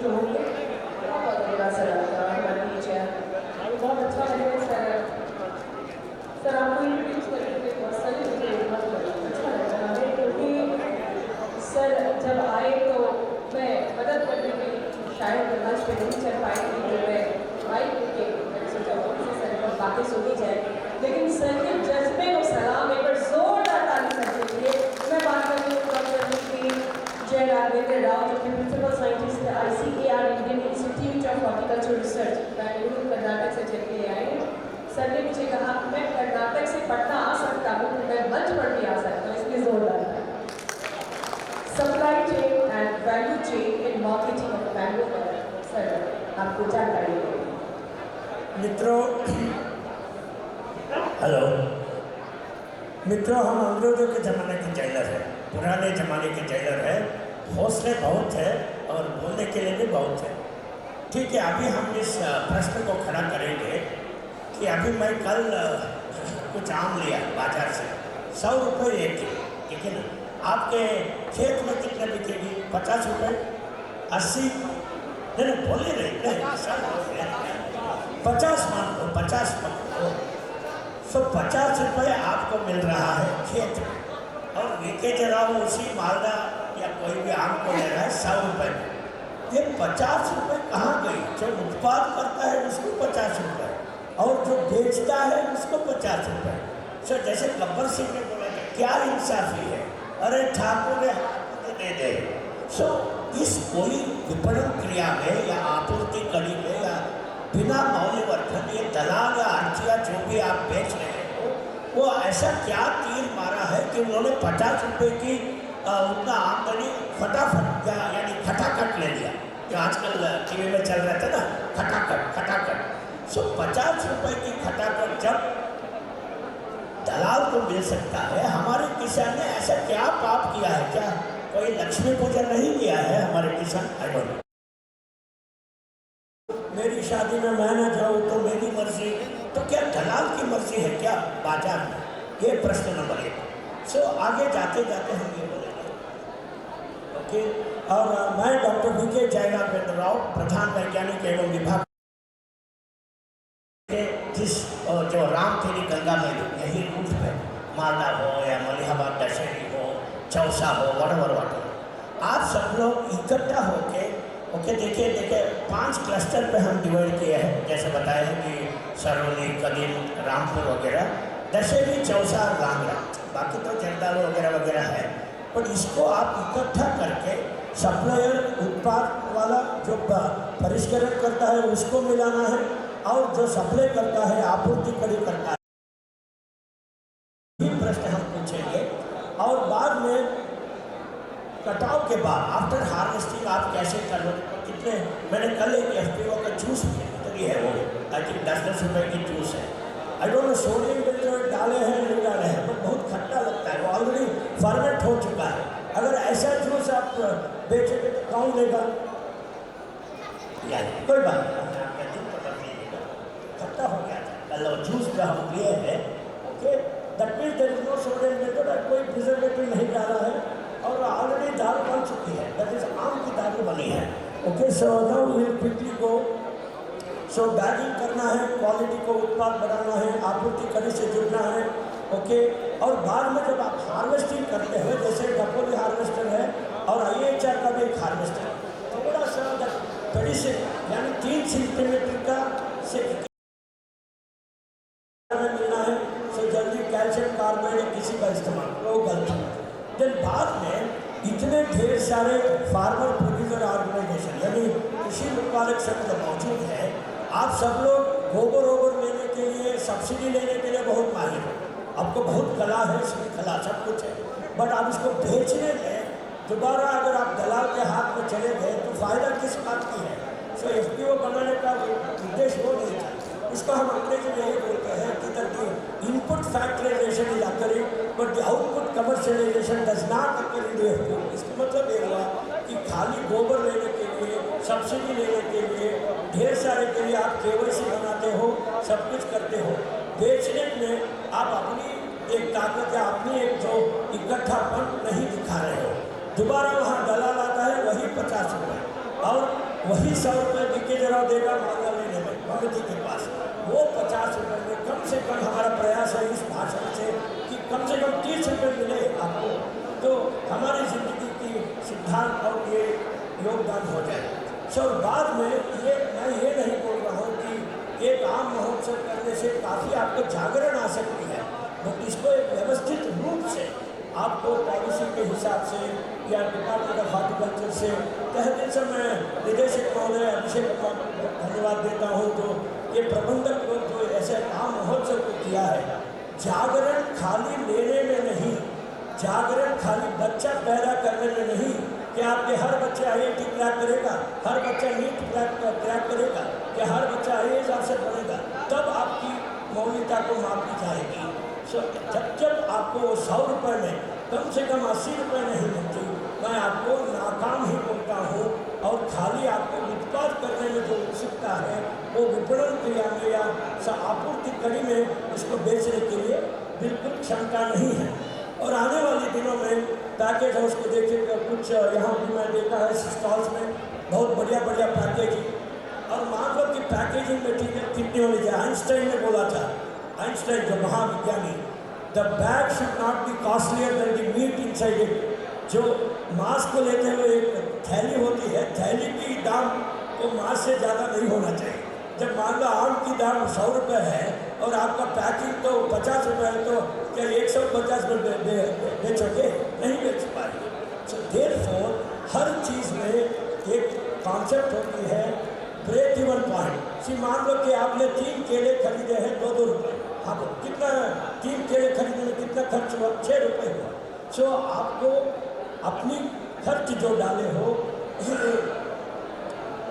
जो होंगे बहुत बुरा सर आपका हमारे नीचे बहुत अच्छा लगे सर आपको इंट्रोड्यूस करके पर्सनली मुझे बहुत अच्छा लगा हमें क्योंकि सर जब आए तो मैं मदद करने के लिए शायद मंच पे नहीं चल पाएंगी तो मैं माइक लेके मैंने सोचा से सर पर बातें सुनी जाए लेकिन सर के जज्बे को सलाम एक बार जोरदार ताली करने के लिए मैं बात कर रही हूँ डॉक्टर जय राघवेंद्र राव जो कि principal scientist ICAR Indian Institute of Horticulture Research Bengaluru Karnataka से चल के आए हैं। सर ने मुझे कहा मैं कर्नाटक से पटना आ सकता हूँ मैं मंच पर भी आ सकता हूँ इसलिए जोरदार था। Supply chain and value chain in marketing of Bangalore sir आपको जानकारी देंगे। मित्रों हेलो मित्रों, हम अंग्रेजों के ज़माने के जेलर हैं, पुराने ज़माने के जेलर हैं, हौसले बहुत है और बोलने के लिए भी बहुत है। ठीक है, अभी हम इस प्रश्न को खड़ा करेंगे कि अभी मैं कल कुछ आम लिया बाजार से 100 रुपये एक किलो, ठीक है ना। आपके खेत में कितने बिकेगी? 50 रुपये, 80? नहीं बोले नहीं 50 मान लो, 50 मान लो। तो 50 रुपये आपको मिल रहा है खेत में और लेके जरा वो उसी मालदा या कोई भी आम को ले रहा है 100 रुपये में। ये 50 रुपये कहाँ गई? जो उत्पाद करता है उसको 50 रुपये और जो बेचता है उसको 50 रुपये। सो जैसे गब्बर सिंह ने बोला क्या इंसाफी है, अरे ठाकुर ने दे दे। सो इस कोई विपणन क्रिया में या आपूर्ति कड़ी में या बिना मौल्यवर्धन ये दलाल या अर्थिया जो भी आप बेच रहे हो वो ऐसा क्या तीर मारा है कि उन्होंने 50 रुपये की उतना आमदनी फटाफट यानी खटाखट ले लिया, जो आजकल टीवी में चल रहा था ना खटाखट। सो 50 रुपये की खटाखट जब दलाल को मिल सकता है, हमारे किसान ने ऐसा क्या पाप किया है? क्या कोई लक्ष्मी पूजन नहीं किया है हमारे किसान? I don't know. मेरी शादी में मैं न जाऊँ तो मेरी मर्जी, तो क्या दलाल की मर्जी है क्या बाजार में? ये प्रश्न नंबर 1। सो आगे जाते जाते हम ये बोलेंगे, ओके। और मैं डॉक्टर VK जय राघवेंद्र राव, प्रधान वैज्ञानिक एवं विभाग के जिस जो रामखेड़ी गंगा में यही रूट पे मालदा हो या मलिहाबाद दशहरी हो, चौसा हो, वटवर आप सब लोग इकट्ठा होके ओके देखिए 5 क्लस्टर पे हम डिवाइड किए हैं, जैसे बताया है कि सरौली, कदीम, रामपुर वगैरह, दशहरी, चौसा और लांगरा, बाकी तो जरदालू वगैरह है। पर इसको आप इकट्ठा करके सप्लायर उत्पाद वाला जो परिष्करण करता है उसको मिलाना है और जो सप्लाई करता है आपूर्ति कड़ी करता है, ये प्रश्न हम पूछेंगे। और बाद में कटाव के बाद आफ्टर हार्वेस्टिंग आप कैसे कर लो, कितने मैंने कल एक FPO का जूस खरीदी है, वो आई थिंक 10-10 रुपये की जूस है। आई डोंट नो सोडियम बिल्कुल डाले हैं नहीं डाले हैं, पर बहुत खट्टा लगता है, वो ऑलरेडी फर्मेंट हो चुका है। अगर ऐसा जूस आप बेचेंगे तो कौन लेगा? कोई बात नहीं, खट्टा हो गया था कल जूस जो हम लिए हैं, okay. That means there is no sodium बिल्कुल, कोई प्रिजर्वेटिव नहीं डाला है और ऑलरेडी दाल बन चुकी है, दैट इज आम की दाल बनी है, okay. So now we will quickly go. So bagging करना है, क्वालिटी को उत्पाद बढ़ाना है, आपूर्ति कड़ी से जुड़ना है, ओके। और बाद में जब आप हार्वेस्टिंग करते हैं, जैसे डपोली हार्वेस्टर है और IHR का भी एक हार्वेस्टर, थोड़ा सा पेडिसिन यानी 3 सेंटीमीटर का से मिलना है, सो जल्दी कैल्शियम कार्बाइड किसी का इस्तेमाल वो गलत है। देन बाद में इतने ढेर सारे फार्मर प्रोड्यूसर ऑर्गेनाइजेशन यानी कृषि उत्पादक संघ मौजूद है, आप सब लोग गोबर लेने के लिए, सब्सिडी लेने के लिए बहुत माहिर हो, आपको बहुत कला है, श्रृंखला सब कुछ है, बट आप इसको बेचने में दोबारा अगर आप दलाल के हाथ में चले गए तो फायदा किस बात की है? सो FPO बनाने का उद्देश्य वो नहीं था। इसको हम अंग्रेजी में ये बोलते हैं कि the input factorization is occurring but the output commercialization does not occur in FPO। इसका मतलब ये हुआ कि खाली गोबर लेने के लिए, सब्सिडी लेने के लिए, ढेर सारे के लिए आप KYC बनाते हो, सब कुछ करते हो, बेचने में आप अपनी एक ताकत या अपनी एक जो इकट्ठापन नहीं दिखा रहे हो। दोबारा वहाँ दलाल आता है, वही 50 रुपये और वही 100 रुपये बीके जराव देगा मालदा लेने में भगवती के पास, वो 50 रुपये में कम से कम हमारा प्रयास है इस भाषण से कि कम से कम 30 रुपये मिले आपको, तो हमारी जिंदगी की सिद्धांत और ये योगदान हो जाए। सो बाद में मैं ये नहीं बोल रहा हूँ कि एक आम महोत्सव करने से काफ़ी आपको जागरण आ सकती है, बट इसको एक व्यवस्थित रूप से आपको पॉलिसी के हिसाब से या डिपार्टमेंट ऑफ हॉर्टिकल्चर से तह दिल से मैं निदेशक महोदय अभिषेक को धन्यवाद देता हूँ, तो ये प्रबंधक लोग जो ऐसे आम महोत्सव को किया है। जागरण खाली लेने में नहीं, जागरण खाली बच्चा पैदा करने में नहीं कि आपके हर बच्चा IIT क्रैक करेगा, हर बच्चा नीट क्रैक करेगा, कि हर बच्चा IAS अफसर बनेगा, तब आपकी मौलिकता को मापी जाएगी। सो जब आपको 100 रुपये में कम से कम 80 रुपये नहीं मिलती, मैं आपको नाकाम ही बोलता हूँ। और खाली आपको उत्पाद करने में जो उत्सुकता है वो विपणन क्रिया में या आपूर्ति कड़ी में उसको बेचने के लिए बिल्कुल क्षमता नहीं है। और आने वाले दिनों में पैकेज हाउस को देखिए, कुछ यहाँ भी मैं देखा है स्टॉल्स में बहुत बढ़िया बढ़िया पैकेजिंग, और मान लो कि पैकेजिंग में ठीक है कितनी होनी चाहिए। आइंस्टाइन ने बोला था, आइंस्टाइन जो महाविज्ञानी, the bag should not be costlier than the meat inside it. जो मांस को लेते हुए एक थैली होती है, थैली की दाम तो मांस से ज़्यादा नहीं होना चाहिए। जब मान लो आम की दाम 100 रुपये है और आपका पैकिंग तो 50 रुपये है, तो क्या 150 रुपये बेचोगे? नहीं बेच पाएंगे। सो देयरफॉर हर चीज़ में एक कॉन्सेप्ट होती है ब्रेक इवन पॉइंट। सी मान लो कि आपने 3 केले खरीदे हैं 2-2 रुपये, हाँ कितना 3 केले खरीदने में कितना खर्च हुआ? 6 रुपये हुआ। सो आपको अपनी खर्च जो डाले हो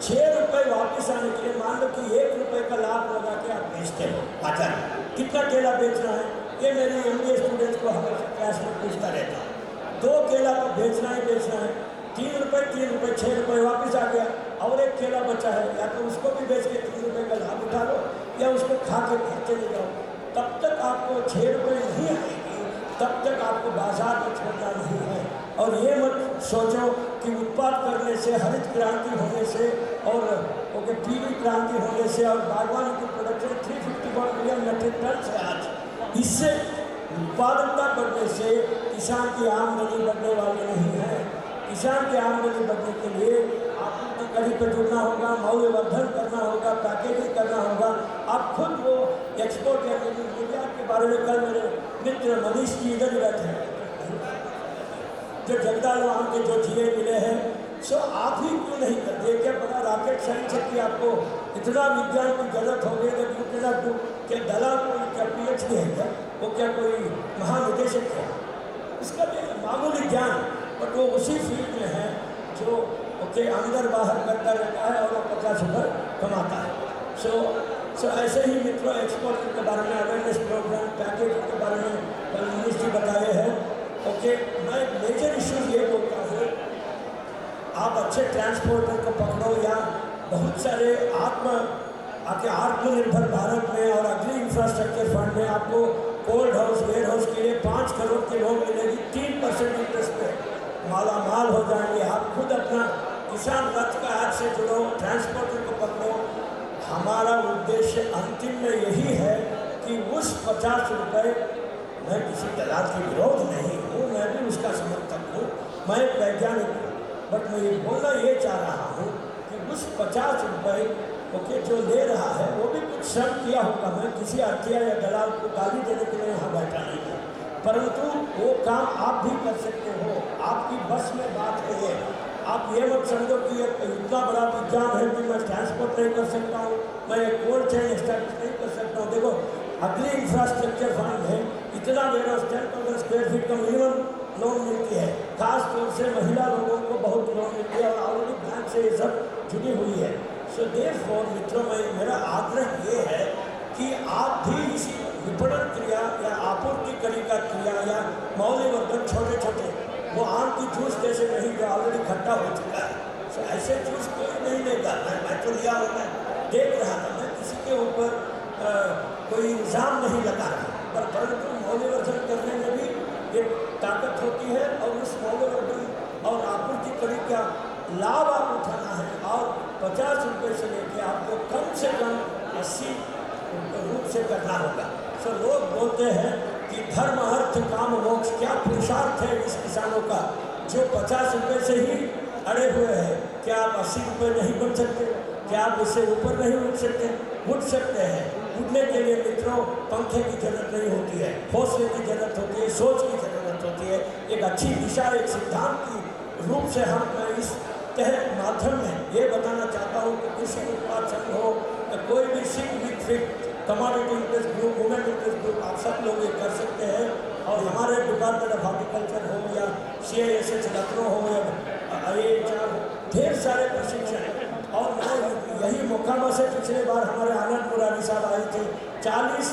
6 रुपये वापस आने के लिए मान लो कि 1 रुपये का लाभ लगा के आप बेचते हो बाजार में, कितना केला बेचना है? ये मेरे MBA स्टूडेंट्स को हमेशा क्लास में पूछता रहता है। 2 केला तो बेचना ही बेचना है, 3 रुपये 6 रुपये वापस आ गया, और 1 केला बचा है, या तो उसको भी बेच के 3 रुपये का लाभ उठा लो या उसको खा के घर चले जाओ। तब तक आपको 6 रुपये नहीं आएगी, तब तक आपको बाजार में छोड़ना नहीं है। और ये मत सोचो कि उत्पाद करने से, हरित क्रांति होने से और पीली क्रांति होने से और बागवानी की प्रोडक्शन 351 मिलियन मेट्रिक टन से आज, इससे उत्पादकता बढ़ने से किसान की आमदनी बढ़ने वाली नहीं है। किसान की आमदनी बढ़ने के लिए आपूर्ति कड़ी पर जुड़ना होगा, मूल्यवर्धन करना होगा, पैकेजिंग करना होगा। आप खुद वो एक्सपोर्ट या निर्यात के बारे में कल मेरे मित्र मनीष जी इधर ही बैठे हैं, जो जगदालू आम के जो GI मिले हैं। सो आप ही क्यों नहीं करते? क्या बड़ा रॉकेट साइंस है कि आपको इतना विज्ञान की जरूरत हो गई कि इतना क्या दलाल कोई क्या PhD है क्या? वो क्या कोई महानिदेशक है? उसका भी मामूली ज्ञान, बट वो उसी फील्ड में है जो अंदर बाहर करता रहता है और वो 50 रुपये कमाता है। सो ऐसे ही मित्रों एक्सपोर्ट के बारे में अवेयरनेस प्रोग्राम, पैकेज के बारे में कल मनीष जी बताए हैं। मैं मेजर इश्यूज ये बोलता हूँ, आप अच्छे ट्रांसपोर्टर को पकड़ो या बहुत सारे आत्मनिर्भर भारत में और अग्नि इंफ्रास्ट्रक्चर फंड में आपको कोल्ड हाउस, वेयर हाउस के लिए 5 करोड़ की लोन मिलेगी, 3% इंटरेस्ट पे माला माल हो जाएंगे। आप खुद अपना किसान रथ का आज से जुड़ो, ट्रांसपोर्टर को पकड़ो। हमारा उद्देश्य अंतिम में यही है कि उस 50 रुपये, मैं किसी दलाल के विरोध नहीं हूँ, मैं भी उसका समर्थक हूँ, मैं एक वैज्ञानिक हूँ, बट मैं ये बोलना ये चाह रहा हूँ कि उस 50 रुपये जो ले रहा है वो भी कुछ श्रम किया होगा। मैं किसी हत्या या दलाल को गाली देने के लिए यहाँ बैठा नहीं हूँ, परंतु वो काम आप भी कर सकते हो, आपकी बस में बात है ये। आप ये मत समझो कि इतना बड़ा विज्ञान है कि मैं ट्रांसपोर्ट नहीं कर सकता हूँ, मैं एक कोल्ड चेन एस्टैब्लिश नहीं कर सकता हूँ। देखो अग्नि इंफ्रास्ट्रक्चर फंड है, इतना वेयर 10,000 स्क्वायर फीट का मिनिमम लोन मिलती है, खास तौर से महिला लोगों को बहुत लोन मिलती है और ऑलरेडी बैंक से ये सब जुड़ी हुई है। सो देयरफॉर मित्रों, मेरा आग्रह ये है कि आप भी इसी विपणन क्रिया या आपूर्ति कड़ी का क्रिया या मूल्यवर्धन छोटे छोटे, वो आम की जूस जैसे नहीं जो ऑलरेडी खट्टा हो चुका है, सो ऐसे जूस कोई नहीं लेगा। मैं तो लिया हूँ, मैं देख रहा था, मैं किसी के ऊपर कोई इल्ज़ाम नहीं लगा रहा, परंतु मूल्यवर्धन करने में भी एक ताकत होती है और उस मूल्यवर्धन और आपूर्ति कड़ी का लाभ आप उठाना है और 50 रुपये से लेके आपको कम से कम 80 रूप से करना होगा। सो लोग बोलते हैं कि धर्म अर्थ काम मोक्ष, क्या पुरुषार्थ है इस किसानों का जो 50 रुपये से ही अड़े हुए हैं। क्या आप 80 रुपये नहीं बन सकते? क्या आप इससे ऊपर नहीं उठ सकते? उठ सकते हैं। उठने के लिए मित्रों पंखे की जरूरत नहीं होती है, हौसले की जरूरत होती है, सोच की जरूरत होती है। एक अच्छी दिशा, एक सिद्धांत की रूप से हम इस तहत माध्यम में ये बताना चाहता हूँ कि कृषि उत्पाद संघ हो या कोई भी Singh with fit commodity interest group, women interest group, आप सब लोग ये कर सकते हैं। और हमारे डिपार्टमेंट ऑफ हॉर्टिकल्चर हो या CISH लखनऊ हो या IHR, ढेर सारे प्रशिक्षण। और मैं यही मोकामा से पिछले बार हमारे आनंद मुरारी साहब आए थे, 40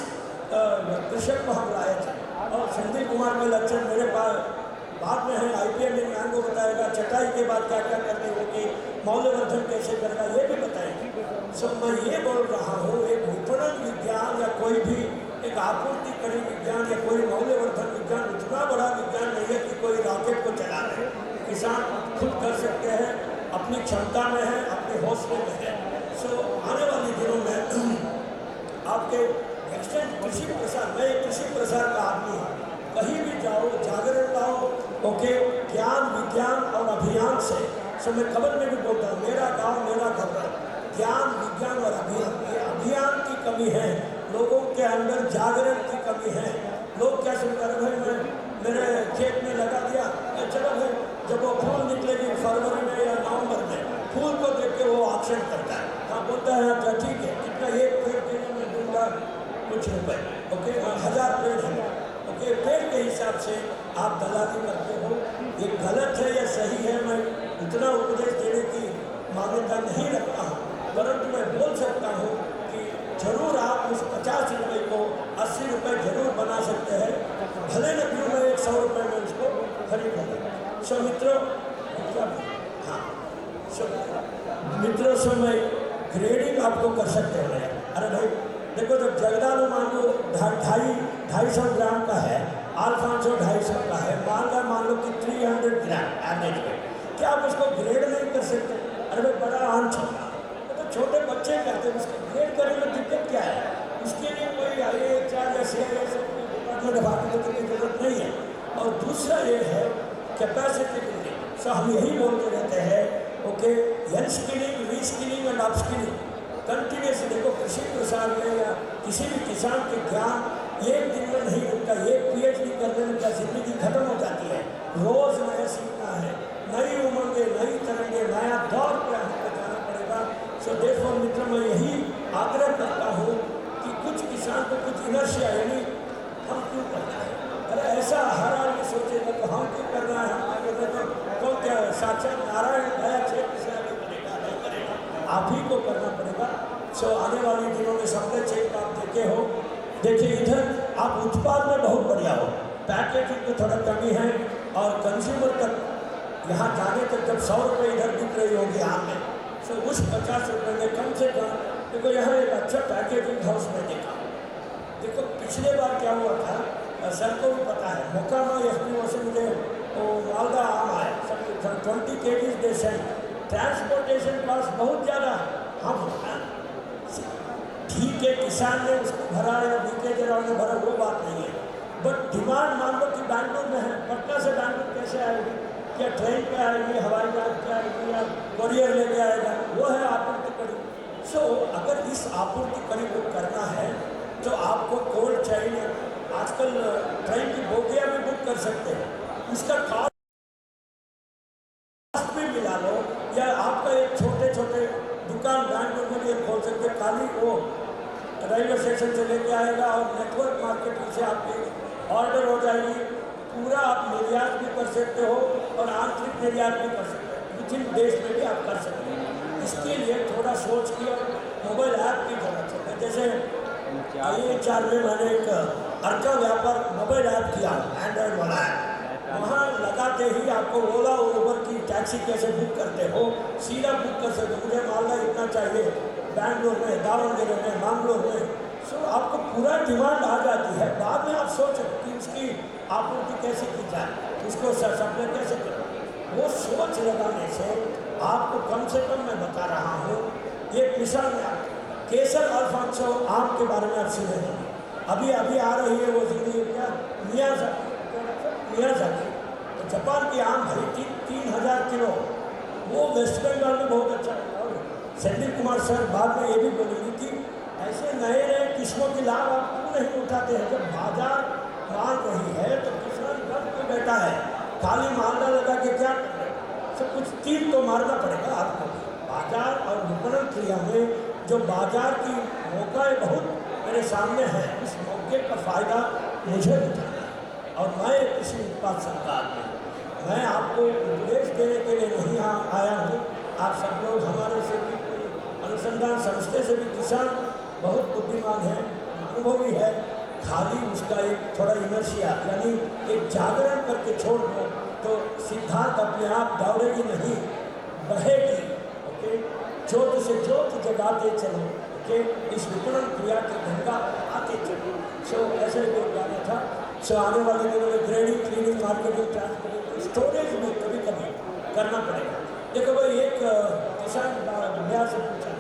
कृषक को हम लाए थे। और संदीप कुमार का लेक्चर मेरे पास बाद में है, IPM में मैंगो बताएगा, चटाई के बाद क्या क्या करनी होगी, मौल्यवर्धन कैसे करना, ये भी बताएंगे। सो मैं ये बोल रहा हूँ, एक विपणन विज्ञान या कोई भी एक आपूर्ति कड़ी विज्ञान या कोई मौल्यवर्धन विज्ञान इतना बड़ा विज्ञान नहीं है कि कोई रॉकेट को चला रहे। किसान खुद कर सकते हैं, अपनी क्षमता में है, अपने हौसले में है। सो आने वाले दिनों में आपके एक्सटेंट कृषि प्रसार, मैं कृषि प्रसार का आदमी हूँ, कहीं भी जाओ जागरण लाओ, ओके, ज्ञान विज्ञान और अभियान से। सो मैं खबर में भी बोलता हूँ, मेरा गांव मेरा घर, ज्ञान विज्ञान और अभियान, ये अभियान की कमी है, लोगों के अंदर जागरण की कमी है। लोग क्या सुनते हैं, भाई मैं मेरे खेत में लगा दिया, चलो भाई जब वो फूल निकलेगी फरवरी में या नवंबर में, फूल को देख के वो ऑक्शन करता है। हाँ बोलता है अच्छा ठीक है, कितना एक पेड़ देने में दूंगा कुछ रुपए, ओके 1000 पेड़ है, ओके पेड़ के हिसाब से आप दलाली करते हो। ये गलत है या सही है, मैं उतना उपदेश देने की मान्यता नहीं रखता हूँ, परंतु मैं बोल सकता हूँ कि जरूर आप उस 50 रुपये को 80 रुपये जरूर बना सकते हैं, भले न क्यों मैं 100 रुपये में उसको खरीद लूँगा। सो मित्रों, हाँ सो मित्रों से मैं ग्रेडिंग आपको कर सकते हैं। अरे भाई देखो, जब जगदालू मान लो 250 ग्राम का है, अल्फांसो 250 का है, मालदा मान लो कि 300 ग्राम एवरेज में, क्या आप उसको ग्रेड नहीं कर सकते? अरे भाई बड़ा आम छोटा, तो छोटे बच्चे कहते हैं, उसको ग्रेड करने में दिक्कत क्या है? उसके लिए कोई IHR या CISH डिपार्टमेंट की जरूरत नहीं है। और दूसरा ये है कैपेसिटी बिल्डिंग। सो हम यही बोलते रहते हैं, okay, skilling, reskilling and upskilling continuously. देखो कृषि प्रसार में या किसी भी किसान के ज्ञान एक दिन में नहीं होता, एक PhD करने में क्या जिंदगी खत्म हो जाती है। रोज नया सीखना है, नई उमंगें, नई तरंगे, नया दौर पे हमको जाना पड़ेगा। सो देखो मित्र, मैं यही आग्रह करता हूँ कि कुछ किसान को कुछ इनर्शिया, यानी हम क्यों करना है, अरे ऐसा हर आदमी सोचेगा तो हम क्यों करना है, हम आगे तो क्या साक्षात नारायण दया क्षेत्र से आगे करेगा, नहीं करेगा, आप ही को करना पड़ेगा। सो आने वाले दिनों में सप्लाई चेन का आप देखे हो, देखिए इधर आप उत्पाद में बहुत बढ़िया हो, पैकेजिंग में थोड़ा कमी है, और कंज्यूमर तक यहाँ जाने तक जब 100 रुपये इधर बिक रही होगी आम में, सो उस 50 रुपये में कम से कम, देखो यहाँ एक अच्छा पैकेजिंग हाउस में देखा। देखो पिछले बार क्या हुआ था, सर को भी पता है, मोकामा FPO से मुझे वो मालदा आम आए, सब 20 kg they send, transportation cost बहुत ज़्यादा। हम ठीक है, किसान ने उसको भरा या लीकेज ने भरा, वो बात नहीं है, बट डिमांड मान लो कि बैंगलोर में है, पटना से बैंगलोर कैसे आएगी? क्या ट्रेन पे आएगी, हवाई जहाज पे आएगी, या कोरियर लेके आएगा? वो है आपूर्ति कड़ी। सो अगर इस आपूर्ति कड़ी को करना है तो आपको कोल्ड चेन, आजकल ट्रेन की बोगियाँ भी बुक कर सकते हैं, उसका कॉस्ट भी मिला लो, या आपका एक छोटे छोटे दुकान बैंगलोर में भी खोल सकते हैं, खाली वो रेलवे स्टेशन से लेके आएगा और नेटवर्क मार्केटिंग से आपकी ऑर्डर हो जाएगी, पूरा आप निर्यात भी कर सकते हो और आंतरिक निर्यात भी कर सकते हो, विद इन देश में भी आप कर सकते हो। इसके लिए थोड़ा सोच की और मोबाइल ऐप की जरूरत है। जैसे IHR में मैंने एक अर्का व्यापार मोबाइल ऐप किया, एंड्रॉइड वाला ऐप, वहाँ लगाते ही आपको ओला और उबर की टैक्सी कैसे बुक करते हो, सीधा बुक कर सकते हो। मुझे मालदा इतना चाहिए, बैंगलोर में, दावणगेरे में, मैंगलोर में, सो आपको पूरा डिमांड आ जाती है। बाद में आप सोचो कि उसकी आपूर्ति कैसे की जाए, उसको सप्लाई कैसे करें। वो सोच लगाने से आपको कम से कम मैं बता रहा हूँ, ये मिसाल में केसर अल्फांसो आम के बारे में आप सुने होंगे। अभी अभी आ रही है वो जिंदगी क्या मियाज़ाकी, तो जापान की आम भाई 3,000 किलो, वो वेस्ट बंगाल में बहुत अच्छा है। और सेंथिल कुमार सर बाद में ये भी बोलेंगे कि ऐसे नए नए किस्मों की लाभ आप क्यों नहीं उठाते हैं? जब बाजार मांग रही है तो किसान घर पे बैठा है, खाली मालदा लगा के क्या कर रहे? सब कुछ तीर तो मारना पड़ेगा आपको। बाजार और विपणन क्रिया में जो बाजार की मौका बहुत मेरे सामने है, इस मौके का फायदा मुझे उठाना है। और मैं किसी उत्पाद सरकार में मैं आपको उपदेश देने के लिए नहीं आया हूँ। आप सब लोग हमारे से भी कोई अनुसंधान संस्था से भी किसान बहुत बुद्धिमान है, अनुभवी है, खाली उसका एक थोड़ा इनर्शिया यानी एक जागरण करके छोड़ दो तो सिद्धांत अपने आप दौड़ेगी नहीं, बहेगी। ओके, ज्योत से ज्योत जगाते चलो। ओके, इस विपणन क्रिया की गंगा आते चलो। सो ऐसे एक गाना था। सो आने वाले दिनों में grading, cleaning, marketing, transporting, storage में कभी कभी करना पड़ेगा। देखो भाई, एक किसान बिहार से पूछा,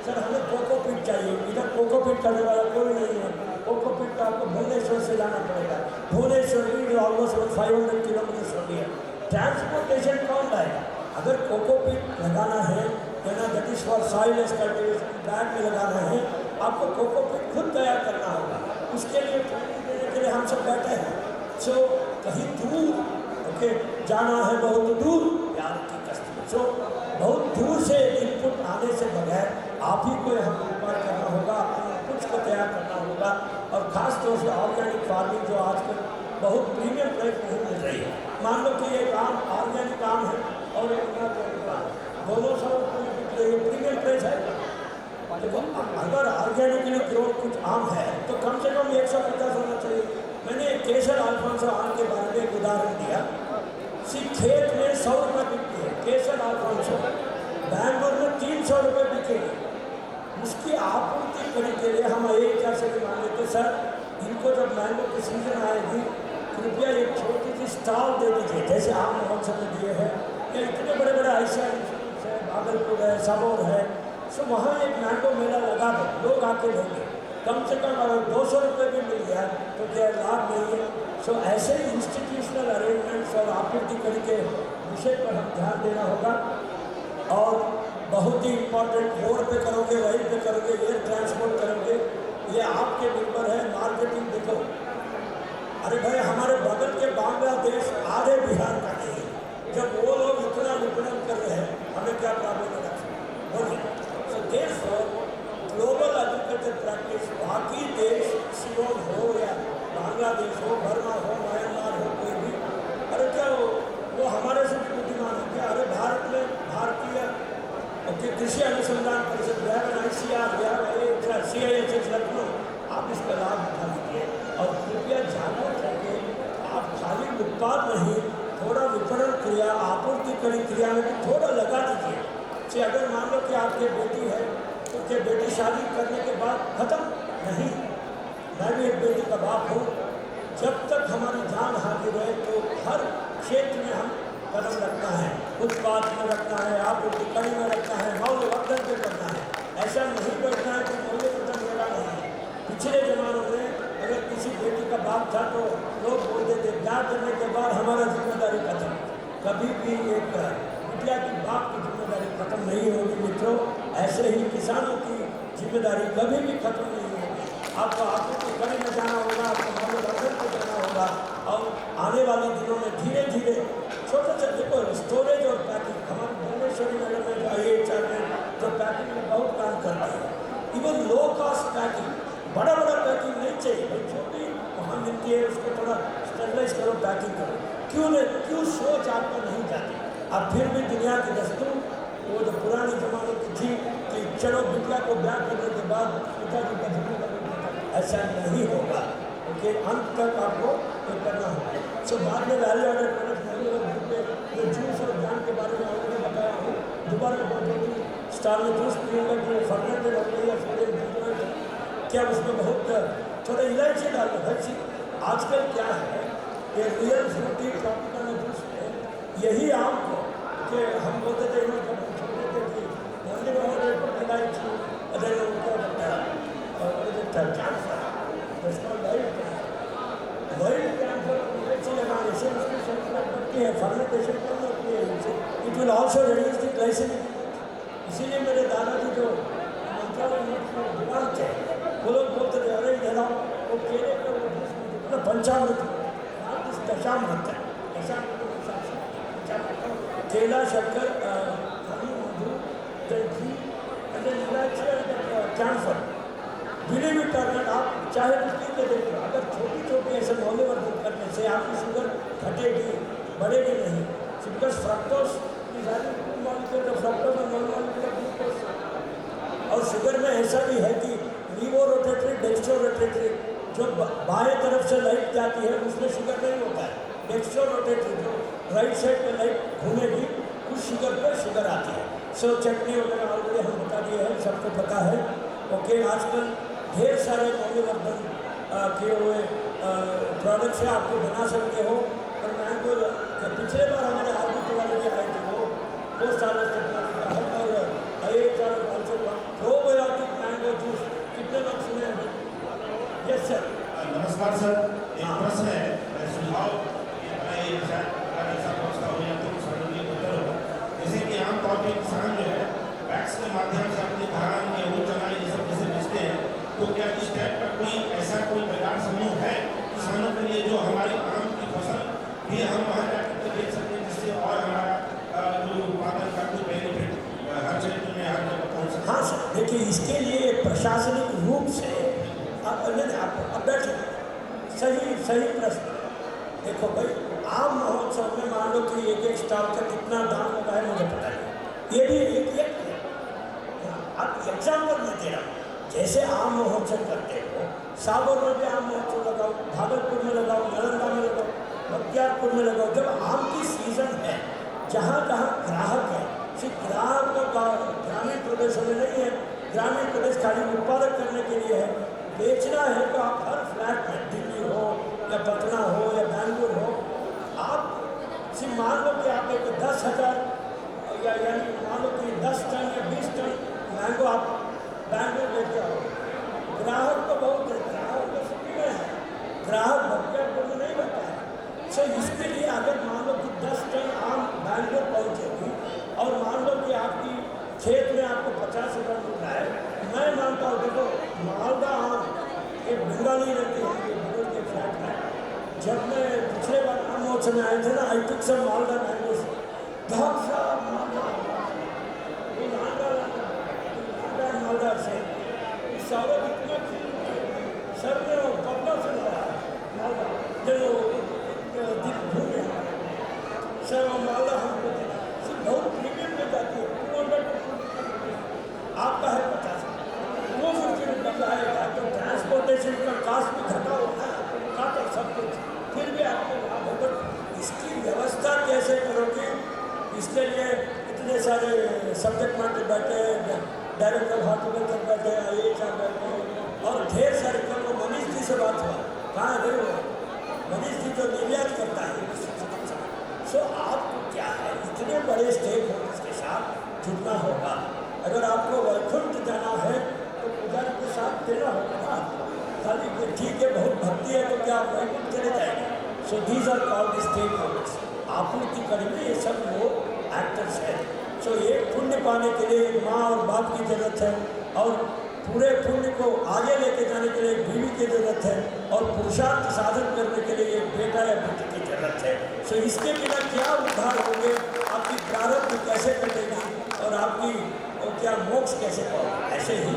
सर हमें कोकोपीट चाहिए, इधर कोकोपीट करने वाला कोई नहीं है। कोकोपीट तो आपको भुवनेश्वर से लाना पड़ेगा, भुवनेश्वर भी ऑलमोस्ट 500 किलोमीटर हो गया। ट्रांसपोर्टेशन कौन लाएगा? अगर कोकोपीट लगाना है यानी that is for soil cultivation, bag में लगाना है, आपको कोकोपीट खुद तैयार करना होगा। उसके लिए ट्रेनिंग देने के लिए हम सब बैठे हैं। सो कहीं दूर ओके जाना है, बहुत दूर प्यार की कश्ती। सो बहुत दूर से इनपुट आने से बगैर आप ही को हम उपाय करना होगा, अपने कुछ को तैयार करना होगा। और ख़ास तौर से ऑर्गेनिक फार्मिंग जो आजकल बहुत प्रीमियम प्राइस नहीं मिल रही है। मान लो कि ये काम ऑर्गेनिक काम है और एक दोनों सब प्रीमियम प्राइस है। देखो, अगर ऑर्गेनिकली ग्रो कुछ आम है तो कम से कम 150 होना चाहिए। मैंने केसर अल्फांसो आम के बारे में एक उदाहरण दिया। खेत में 100 रुपये बिकती है केसर अल्फांसो, बैंगलोर में 300 रुपये बिकेगी। उसकी आपूर्ति करने के लिए हम एक से भी मान लेते, सर इनको जब मैंगो की सीजन आएगी कृपया एक छोटी सी स्टॉल दे दीजिए, जैसे आप महोत्सव में दिए हैं। या इतने बड़े बड़े ऐसे इंस्टीट्यूट है, भागलपुर है, सबौर है, सो वहाँ एक मैंगो मेला लगा दो, लोग आके लेंगे। कम से कम अगर 200 रुपये भी मिल गया तो क्या लाभ नहीं है? सो ऐसे इंस्टीट्यूशनल अरेंजमेंट्स और आपूर्ति करके विषय पर हम ध्यान देना होगा। और बहुत ही इम्पोर्टेंट, रोड पे करोगे, वहीं पे करोगे, एयर ट्रांसपोर्ट करोगे, ये आपके निर्भर है। मार्केटिंग देखो, अरे भाई हमारे बगल के बांग्लादेश आधे बिहार का नहीं है। जब वो लोग इतना विपणन कर रहे हैं, हमें क्या प्रॉब्लम है? बोलिए। So therefore global agriculture practice, बाकी देश सिलोन हो या बांग्लादेश हो, बर्मा हो, म्यांमार हो, कोई भी, अरे क्या वो हमारे से बुद्धिमान है क्या? अरे भारत में भारतीय कृषि अनुसंधान परिषद ICAR CISH लखनऊ, आप इसका लाभ उठा लीजिए। और कृपया जागरूक करके आप खाली उत्पाद नहीं, थोड़ा विपणन क्रिया, आपूर्ति करी क्रिया में भी थोड़ा लगा दीजिए। कि अगर मान लो कि आपकी बेटी है तो क्या बेटी शादी करने के बाद खत्म नहीं? मैं भी एक बेटी का बाप हूँ। जब तक हमारी जान हाजिर है तो हर क्षेत्र में हम कदम रखना है, उत्पाद में रखना है, आपूर्ति कड़ी में रखना है, मौल्यवर्धन पे करना है। ऐसा नहीं बैठना है कि मौल्यवर्धन मेरा नहीं है। पिछले जमानों में अगर किसी बेटी का बाप था तो लोग बोलते थे ब्याह करने के बाद हमारा जिम्मेदारी खत्म। कभी भी एक बिटिया की बाप की जिम्मेदारी खत्म नहीं होगी मित्रों। ऐसे ही किसानों की जिम्मेदारी कभी भी खत्म नहीं होगी। आपको आपूर्ति कड़ी में जाना होगा, आपको मौल्यवर्धन पे जाना होगा। और आने वाले दिनों में धीरे धीरे छोटे छोटे देखो स्टोरेज और पैकिंग, हमारे भुवनेश्वरी नगर में जो IHR में जो पैकिंग में बहुत काम करता है, इवन लो कॉस्ट पैकिंग, बड़ा बड़ा पैकिंग नहीं चाहिए भाई, छोटी वहाँ मिलती है उसको थोड़ा स्टेबलाइज करो, पैकिंग करो। क्यों सोच आपको नहीं जाती? अब फिर भी दुनिया की दस्तूर वो जो पुराने ज़माने की थी कि चलो बिटिया को ब्याह करने के बाद पिताजी का जिम्मेदारी, ऐसा नहीं होगा। ओके, अंत तक आपको ये करना होगा। सो बाद में वैल्यू एडेड प्रोडक्ट जो जूस और जान के बारे में आपने बताया हूँ, दोबारा बहुत स्टार में जूस पिएंगे जो फर्मेंटेड हो गई है, क्या उसमें बहुत थोड़ा इलायची डाल दो। हर चीज़ आजकल क्या है कि रियल फ्रूटी ट्रॉपिकल जूस में यही आम को कि हम बोलते थे like to, then camphor. That's called wild camphor. Wild camphor अच्छी लगाने से उसकी संख्या बढ़ती है, फर्मेंटेशन कम होती है इनसे. It will also reduce the glycemic. इसीलिए मेरे दादाजी जो मंत्रालय में दीवार थे, वो लोग बोलते थे अरे इधर आओ, वो केले का वो पंचामृत, दशामृत है, केला, शक्कर, हनी, मधु, घी, कैंफर. बिलीव इट और नॉट, आप चाहे तो पी के देखो, अगर छोटी छोटी ऐसे मौल्यवर्धन करने से आपकी शुगर घटेगी, बढ़ेगी नहीं. बिकॉज फ्रक्टोज फ्रक्टोज और शुगर में ऐसा भी है कि लीवो रोटेटरी, डेक्स्ट्रो रोटेटरी, जो बाएं तरफ से लाइट जाती है उसमें शुगर नहीं होता है. डेक्स्ट्रो रोटेटरी जो राइट साइड में लाइट घूमेगी उस शुगर पर शुगर आती है. सो चटनी वगैरह ऑलरेडी हम बता दिए हैं, सबको पता है. ओके, आजकल ढेर सारे मौल्यवर्धन किए हुए प्रोडक्ट से आपको बना सकते हो. और मैंगो पिछले बार हमारे आलू वाले के आए थे वो साल टेक्नोलॉजी का है. और प्रोबायोटिक मैंगो जूस कितने लोग सुने हैं? Yes sir. नमस्कार सर, एक प्रश्न है, सुझाव ऐसा प्रश्न हो या तो उत्तर हो. जैसे कि आमतौर पर किसान जो है पैक्स के माध्यम से अपनी धान, गेहूँ, चना ये सब जैसे बेचते हैं, तो क्या इस टाइप का कोई ऐसा कोई बाजार समूह है किसानों के लिए जो हमारे आम की फसल भी हम वहाँ जाकर बेच सकते हैं, जिससे और हमारा जो उत्पादन का कोई बेनिफिट हर क्षेत्र में हर जगह पहुँच सके? हाँ सर, देखिए इसके लिए प्रशासनिक रूप से आप बैठे, सही प्रश्न. देखो भाई, आम महोत्सव में मान लो कि एक स्टॉल का कितना दाम होगा है मुझे पता नहीं. ये भी एक आप एग्जाम्पल में दे रहा हूँ. जैसे आम महोत्सव करते हो, सागर में भी आम महोत्सव लगाओ, भागलपुर में लगाओ, नालंदा में लगाओ, बख्तियारपुर में लगाओ. जब आम की सीजन है, जहाँ जहाँ ग्राहक है, सिर्फ ग्राहक तो ग्रामीण प्रदेशों में नहीं है. ग्रामीण प्रदेश खाली उत्पादक करने के लिए है. बेचना है तो आप हर फ्लैट में, दिल्ली हो या पटना हो या बैंगलोर हो, आप सिर्फ मान लो कि आप एक 10,000 या यानी मान लो कि 10 टन या 20 टन मैंगो आप बैंगलोर लेके आओ. ग्राहक तो बहुत है, ग्राहक तो सिटी में है, ग्राहक बख्तियारपुर में नहीं रहता है. सो इसके लिए अगर मान लो कि 10 टन आम बैंगलोर पहुँचेगी और मान लो कि आपकी खेत में आपको 50,000 मिल रहा है, मैं मानता हूँ. देखो मालदा आम एक बंगाली रहती है बुजुर्ग के फ्लैट में. जब मैं पिछले बार आम महोत्सव में आए थे ना, आई टुक सम मालदा मैंगो से मालदा से सारे इतना सर ने वो पटना से लाया मालदा जो घूमे सर. वो मालदा हमको सिर्फ बहुत प्रीमियम में जाती है. 200 आपका है 50, वो फिर बताएगा. तो ट्रांसपोर्टेशन का कास्ट भी घटा होता है, काटा सब कुछ, फिर भी आपको लाभ होगा. इसकी व्यवस्था कैसे करोगे? इसके लिए इतने सारे सब्जेक्ट मैटर बैठे, डायरेक्टर हॉर्टिकल्चर बैठे, IAS बैठे, और ढेर सारे. कल वो मनीष जी से बात हुआ, कहाँ है वो मनीष जी जो निर्यात करता है. सो आपको क्या है, इतने बड़े स्टेक होल्डर्स के साथ जुड़ना होगा. अगर आपको वैकुंठ जाना है तो पुजारी के साथ देना होगा ना. खाली ठीक है बहुत भक्ति है तो क्या आप वैकुंठ चले जाएंगे? So these are called stakeholders. आपूर्ति करेंगे ये सब लोग एक्टर्स हैं. सो एक पुण्य पाने के लिए एक माँ और बाप की जरूरत है, और पूरे पुण्य को आगे लेके जाने के लिए एक बीवी की जरूरत है, और पुरुषार्थ साधन करने के लिए एक बेटा या बेटी की जरूरत है. सो इसके बिना क्या उद्धार होंगे, आपकी प्रारब्ध कैसे कटेगी और आपकी क्या मोक्ष कैसे पाओगे? ऐसे ही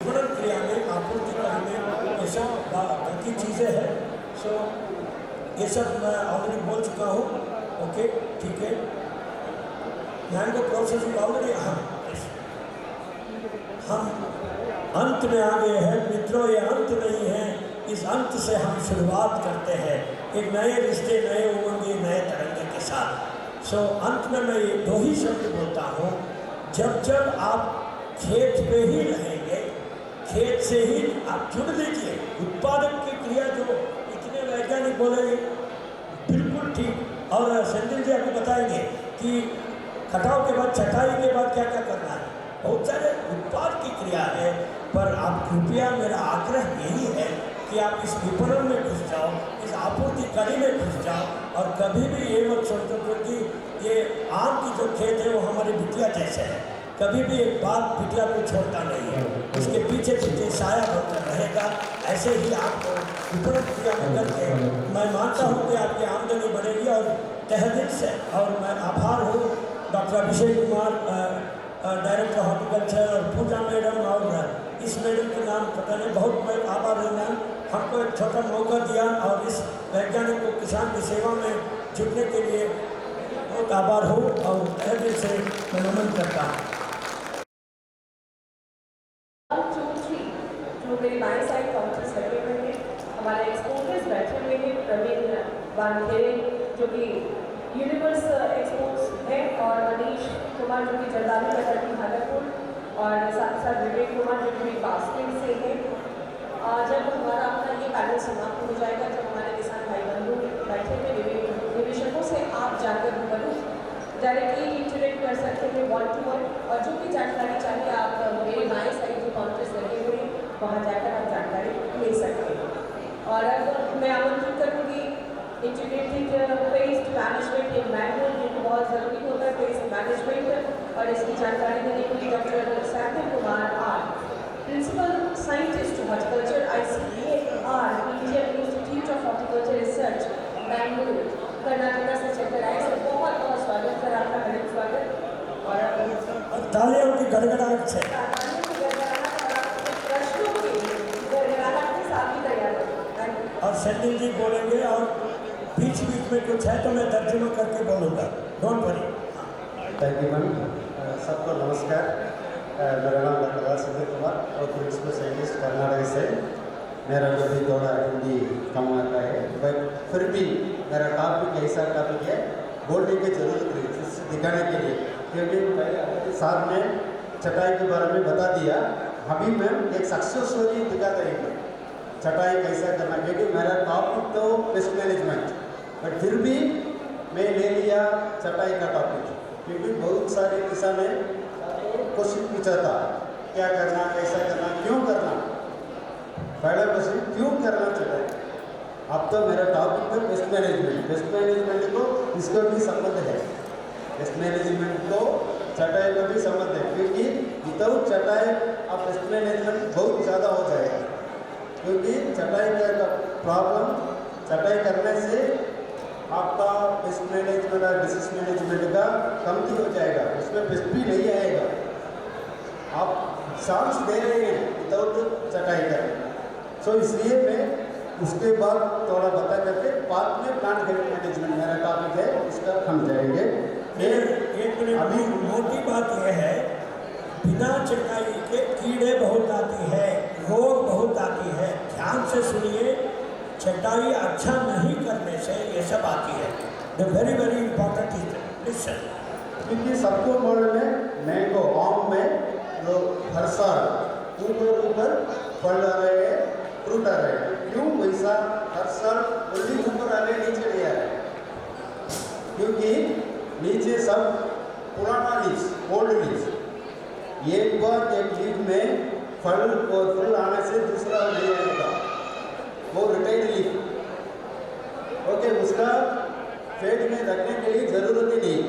क्रिया में आपूर्ति करने ये सब बाकी चीज़ें हैं. सो ये सब मैं ऑलरेडी बोल चुका हूँ. ओके, ठीक है. मैंगो प्रोसेसिंग ऑलरेडी हम अंत में आ गए हैं मित्रों. ये अंत नहीं है, इस अंत से हम शुरुआत करते हैं एक नए रिश्ते, नए उमंगे, नए तरंगे के साथ. सो अंत में मैं ये 2 ही शब्द बोलता हूँ. जब जब आप खेत पे ही रहेंगे, खेत से ही आप जुड़ लीजिए. उत्पादक की क्रिया जो इतने वैज्ञानिक बोलेंगे बिल्कुल ठीक. और संजय जी आपको बताएंगे कि कटाव के बाद छटाई के बाद क्या क्या करना है, बहुत सारे उत्पाद की क्रिया है। पर आप कृपया, मेरा आग्रह यही है कि आप इस विपणन में घुस जाओ, इस आपूर्ति कड़ी में घुस जाओ और कभी भी ये मत सोचो, क्योंकि ये आम की जो खेत है वो हमारी बिटिया जैसे है, कभी भी एक बात बिटिया को छोड़ता नहीं है, उसके पीछे पीछे साया बनकर रहेगा। ऐसे ही आपको विपणन क्रिया में करके मैं मानता हूँ कि आपकी आमदनी बढ़ेगी। और तहे दिल से, और मैं आभार हूँ doctor Abhishek Kumar, director horticulture, और पूजा मैडम, और इस मैडम के नाम पता नहीं, बहुत मैं आभार हूँ मैम, हमको एक छोटा मौका दिया और इस वैज्ञानिक को किसान की सेवा में जुटने के लिए बहुत आभार हो और तहे दिल से मैं नमन करता हूँ। जो मेरे बाएं साइड काउंटर्स लगे हुए हैं, हमारे एक्सपोर्टर्स बैठे हुए हैं, प्रवीण वानखेड़े जो कि यूनिवर्स एक्सपोर्ट्स है, और मनीष कुमार जो कि जरदारी कटरी भागलपुर, और साथ साथ विवेक कुमार जो कि बास्केट से है। जब हमारा अपना ये पैनल समाप्त हो जाएगा, जब हमारे किसान भाई बंधु बैठे हुए निवेशकों से आप जाकर रूबरू डायरेक्टली इंटरेक्ट कर सकते हैं, 1-to-1, और जो भी जानकारी चाहिए आप मेरे बाएं साइड जो काउंटर्स लगे हुए हैं वहाँ जाकर आप जानकारी ले सकते हैं। और अब मैं आमंत्रित करूँगी इंटीग्रेटेड पेस्ट मैनेजमेंट इन मैंगलोर, जो बहुत ज़रूरी होता है पेस्ट मैनेजमेंट, और इसकी जानकारी देने के लिए doctor Saqib Kumar R, principal scientist horticulture, ICAR, Indian Institute of Horticulture Research, Bengaluru, Karnataka से चलकर आए। सर बहुत बहुत स्वागत सर, आपका हार्दिक स्वागत। और तालियों की गड़गड़ाहट से प्रश्नों की गड़गड़ाहट के साथ ही तैयार हो। और सचिन जी बोलेंगे, और बीच बीच में कुछ है तो मैं तर्जुमा करके बोलूँगा, don't worry. Thank you ma'am. सबको नमस्कार। मेरा नाम डॉक्टर राजशेखर कुमार और प्रिंसिपल साइंटिस्ट कर्नाटक से। मेरा जो भी थोड़ा हिंदी कम आता है, बट फिर भी मेरा टॉपिक ऐसा टॉपिक है बोलने की जरूरत है दिखाने के लिए, क्योंकि पहले आपके साथ में छटाई के बारे में बता दिया। अभी मैम एक सक्सेस स्टोरी दिखाता है छटाई कैसा करना, क्योंकि मेरा टॉपिक तो पेस्ट मैनेजमेंट, बट फिर भी मैं ले लिया छटाई का टॉपिक, क्योंकि बहुत सारे किसान ने क्वेश्चन पूछा था क्या करना, कैसा करना, क्यों करना। पहला क्वेश्चन क्यों करना चाहिए। अब तो मेरा टॉपिक तो पेस्ट मैनेजमेंट, पेस्ट मैनेजमेंट को इसको भी संबंध है, पेस्ट मैनेजमेंट को छटाई को भी संबंध है, क्योंकि विदाउट छटाई अब पेस्ट मैनेजमेंट बहुत ज़्यादा हो जाएगा, क्योंकि छटाई का प्रॉब्लम छटाई करने से आपका पेस्ट मैनेजमेंट और डिसीज मैनेजमेंट का कमती हो जाएगा, उसमें पेस्ट भी नहीं आएगा। आप चांस दे रहे हैं विदाउट छटाई करने, सो इसलिए मैं उसके बाद थोड़ा बता करके बाद में प्लांट हेल्थ मैनेजमेंट मेरा टॉपिक है, इसका हम जाएंगे। एक मिनट, अभी मोटी बात यह है, बिना छटाई के कीड़े बहुत आती है, रोग बहुत आती है। ध्यान से सुनिए, छटाई अच्छा नहीं करने से ये सब आती है। The very very important is listen, क्योंकि सबको मालूम है मैंगो आम में जो हर साल ऊपर फल आ रहे हैं, फ्रूट आ रहे हैं, क्यों वैसा हर साल जल्दी ऊपर आ रहे नीचे नहीं आ रहे, क्योंकि नीचे सब पुराना लीव्स, ओल्ड लीव्स, एक बार एक लीव में फल और फूल आने से दूसरा नहीं आएगा, वो रिटाइड लीव, ओके, उसका पेड़ में रखने के लिए जरूरत ही नहीं,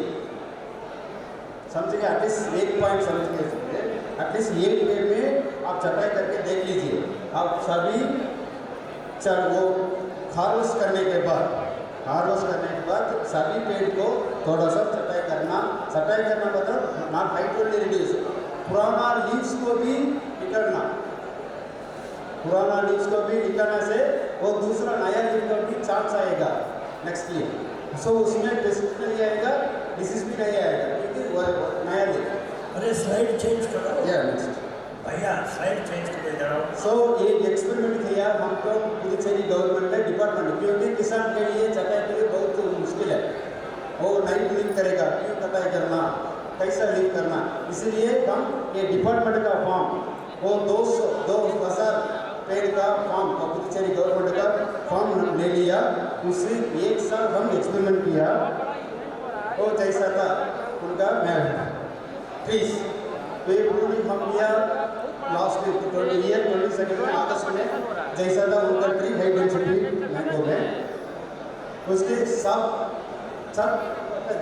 समझिए। एटलीस्ट एक पॉइंट समझ के एटलीस्ट एक पेड़ में आप छटाई करके देख लीजिए, आप सभी वो हार्वेस्ट करने के बाद सभी पेड़ को थोड़ा सा छटाई करना मतलब नॉट हाइड्रोली रिड्यूस, पुराना लीव्स को भी निकलना, पुराना लीव्स को भी निकलने से वो दूसरा नया लीव का भी चांस आएगा नेक्स्ट ईयर, सो उसमें पेस्ट नहीं आएगा, डिसीज भी नहीं आएगा, क्योंकि वो नया लीव। अरे स्लाइड चेंज करो नेक्स्ट भैया, स्लाइड चेंज कर दे रहा हूँ। सो एक एक्सपेरिमेंट किया हमको पुदुचेरी गवर्नमेंट ने डिपार्टमेंट, क्योंकि किसान के लिए छटाई के लिए बहुत मुश्किल है, वो नहीं लीव करेगा, क्यों छटाई करना, कैसा लीव करना, इसलिए हम ये डिपार्टमेंट का फॉर्म, वो 2000 पेड़ का फॉर्म, पुदुचेरी गवर्नमेंट का फॉर्म ले लिया, उसे एक साल हम एक्सपेरिमेंट किया, वो जैसा था उनका मैं फीस तो ये पूरी हम दिया लास्ट 22 में अगस्त में जैसा था उनका ट्री हाई डेंसिटी मैंगो में उसके सब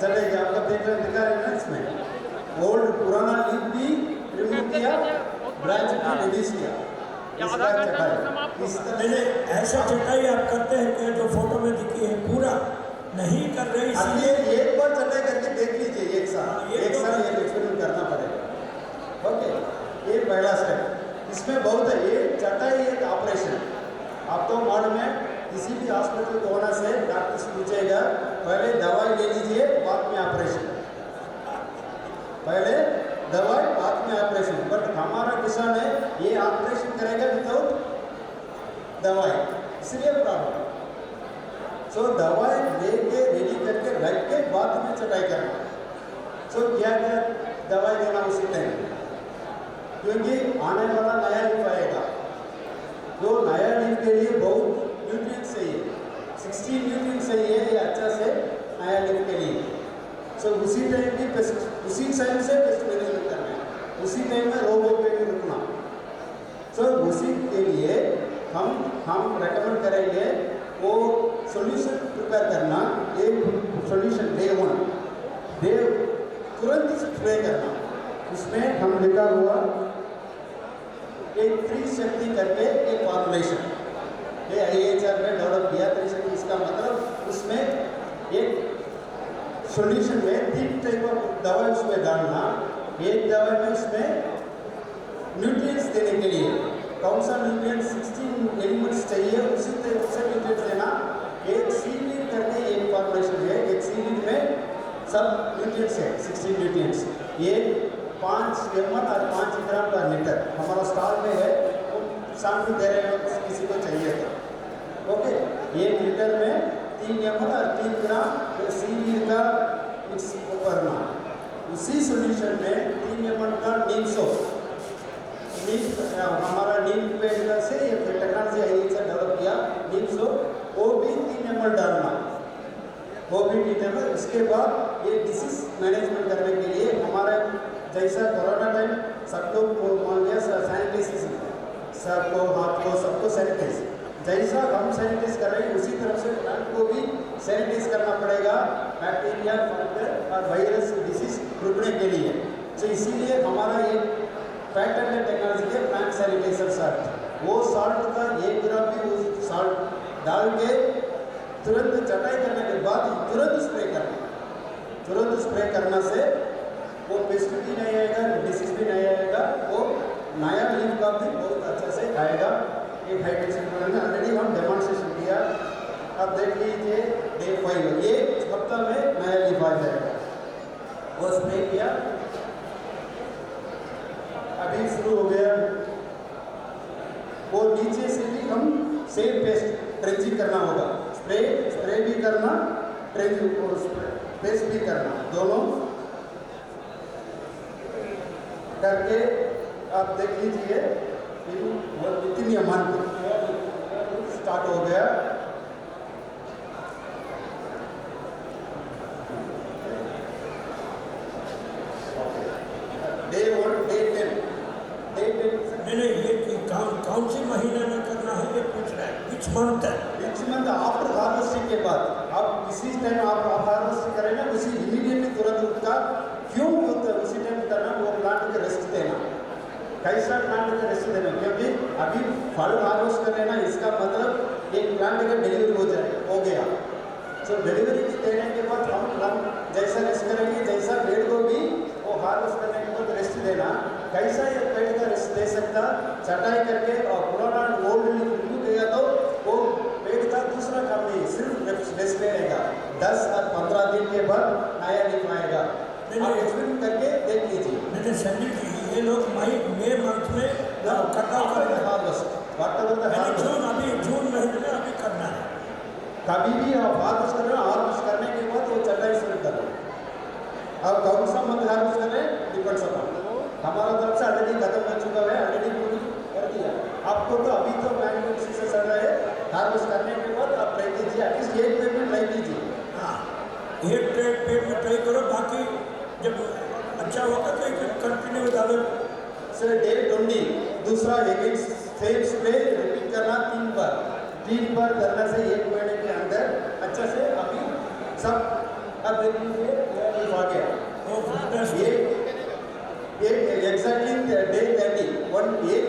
चलेगा। आपको देख रहे दिखा रहे हैं इसमें ओल्ड पुराना लीफ भी रिमूव किया, ब्रांच भी रिलीज किया। इसका चटाई इस तरह मैंने ऐसा चटाई आप करते हैं कि जो फोटो में दिखी है पूरा नहीं कर रहे अब इसलिए ये एक बार चटाई करके देख लीजिए एक साल ये एक्सपेरिमेंट करना पड़ेगा। ओके, ये पहला स्टेप। इसमें बहुत है, ये चटाई एक ऑपरेशन। आप तो वार्ड में किसी भी हॉस्पिटल को होना से डॉक्टर से पूछेगा पहले दवाई ले लीजिए बाद में ऑपरेशन, पहले दवाई बाद में ऑपरेशन। बट हमारा किसान है ये ऑपरेशन करेगा विदाउट दवाई, इसलिए प्रॉब्लम। सो दवाई लेके रेडी करके रख के बाद में चटाई करना। सो क्या क्या दवाई देना उसी टाइम, क्योंकि आने वाला नया लीफ आएगा। जो नया लीफ के लिए बहुत न्यूट्रिएंट्स चाहिए, 60 न्यूट्रिएंट्स चाहिए ये अच्छा से नया लीफ के लिए। सो उसी टाइम भी उसी टाइम से पेस्ट मैनेजमेंट करना है, उसी टाइम में रोगों पे भी रुकना। सो उसी के लिए हम रेकमेंड करेंगे वो सॉल्यूशन प्रिपेयर करना। एक सॉल्यूशन डे 1 तुरंत स्प्रे करना। उसमें हम लिखा हुआ एक त्रिशक्ति करके एक फॉर्मुलेशन ये IHR में डेवलप किया। त्रिशक्ति इसका मतलब उसमें एक सॉल्यूशन में 3 टाइप ऑफ दवा उसमें डालना। एक दवा में उसमें न्यूट्रिएंट्स देने के लिए कौन सा न्यूट्रिएंट्स 16 एलिमेंट्स चाहिए उसी तरह से न्यूट्रिएंट्स देना। एक सीवीड करके एक फॉर्मुलेशन है, एक सीवीड में सब न्यूट्रिएंट्स है 16 न्यूट्रिएंट्स। ये 5 ml और 5 ग्राम पर लीटर हमारा स्टॉक में है, वो शाम को दे रहे हैं किसी को चाहिए तो। ओके, 1 लीटर में 3 ml और 3 ग्राम सीवीड का मिक्स करना। उसी सॉल्यूशन में 3 ml का नीम सोप, हमारा नीम पेड़ से ये टेक्नोलॉजी IHR डेवलप किया नीम सोप, वो भी 3 ml डालना, वो भी 3 ml। इसके बाद ये डिसीज मैनेजमेंट करने के लिए हमारा जैसा कोरोना टाइम सबको मान लिया सैनिटाइज, सबको हाथ को सबको सैनिटाइज, जैसा हम सैनिटाइज कर रहे हैं उसी तरह से प्लांट को भी सैनिटाइज करना पड़ेगा बैक्टीरिया, फंगस और वायरस डिसीज रुकने के लिए। तो इसीलिए हमारा ये पैटर्न टेक्नोलॉजी के प्लांट सैनिटाइजर साल्ट, वो साल्ट का 1 ग्राम भी उस साल्ट डाल के तुरंत चटाई करने के बाद तुरंत स्प्रे करना। तुरंत स्प्रे करना से वो पेस्ट भी नहीं आएगा, डिसीज भी नहीं आएगा, वो नया लीफ का भी बहुत अच्छा से आएगा। एक हाइड्रेशन में ऑलरेडी हम डेमोन्स्ट्रेशन किया। अब देख लीजिए डे 5 ये हफ्ता में नया लीफ आ जाएगा, वो स्प्रे किया। अभी शुरू हो गया, वो नीचे से भी हम सेम पेस्ट ट्रेंचिंग करना होगा, स्प्रे भी करना, पेस्ट भी करना, दोनों करके आप देख लीजिए इतनी अमाउंट स्टार्ट हो गया। डे 1 डे 10 मैंने ये कौन सी महीने में करना है ये पूछ रहा है, विच मंथ है? विच मंथ आफ्टर हार्वेस्टिंग के बाद आप किसी टाइम आप हार्वेस्टिंग करें ना उसी इमीडिएटली तुरंत उसका क्यों होता है उसी टाइम करना, वो प्लांट को रेस्ट देना। कैसा प्लांट को रेस्ट देना, क्योंकि अभी फल हार्वेस्ट कर लेना इसका मतलब एक प्लांट का डिलीवरी हो गया। सो डिलीवरी देने के बाद हम जैसा रेस्ट करेंगे, जैसा पेड़ को भी वो हार्वेस्ट करने के बाद रेस्ट देना। कैसा ये पेड़ का रेस्ट दे सकता, चटाई करके और पुराना ओल्ड रिमूव किया तो वो पेड़ का दूसरा काम नहीं, सिर्फ रेस्ट लेगा। 10 और 15 दिन के बाद नया लीफ आएगा। आप एक्सपेरिमेंट करके देख लीजिए। मैंने संजीव जी ये लोग मई मंथ में कटाव करेंगे हार्वेस्ट वाटर जून महीने में अभी करना है। कभी भी आप हार्वेस्ट कर रहे हो, हार्वेस्ट करने के बाद वो चटाई शुरू कर रहे हैं। अब कौन सा मंथ हार्वेस्ट कर रहे हैं डिपेंड्स अपॉन, हमारा तरफ से ऑलरेडी खत्म हो चुका है, ऑलरेडी पूरी कर दिया। आपको तो अभी तो मैंगो सीजन चल रहा है, हार्वेस्ट करने के बाद आप ट्राई कीजिए, एटलीस्ट एक पेड़ में ट्राई कीजिए। हाँ, एक पेड़ में ट्राई करो, बाकी जब अच्छा होगा तो कंटिन्यू बता दो। सर डे 20 दूसरा अगेंस्ट सेम स्प्रे रिपीट करना 3 बार करने से 1 महीने के अंदर अच्छा से अभी सब अब देखिए आ गया वो ये एग्जैक्टली डे 30 1 8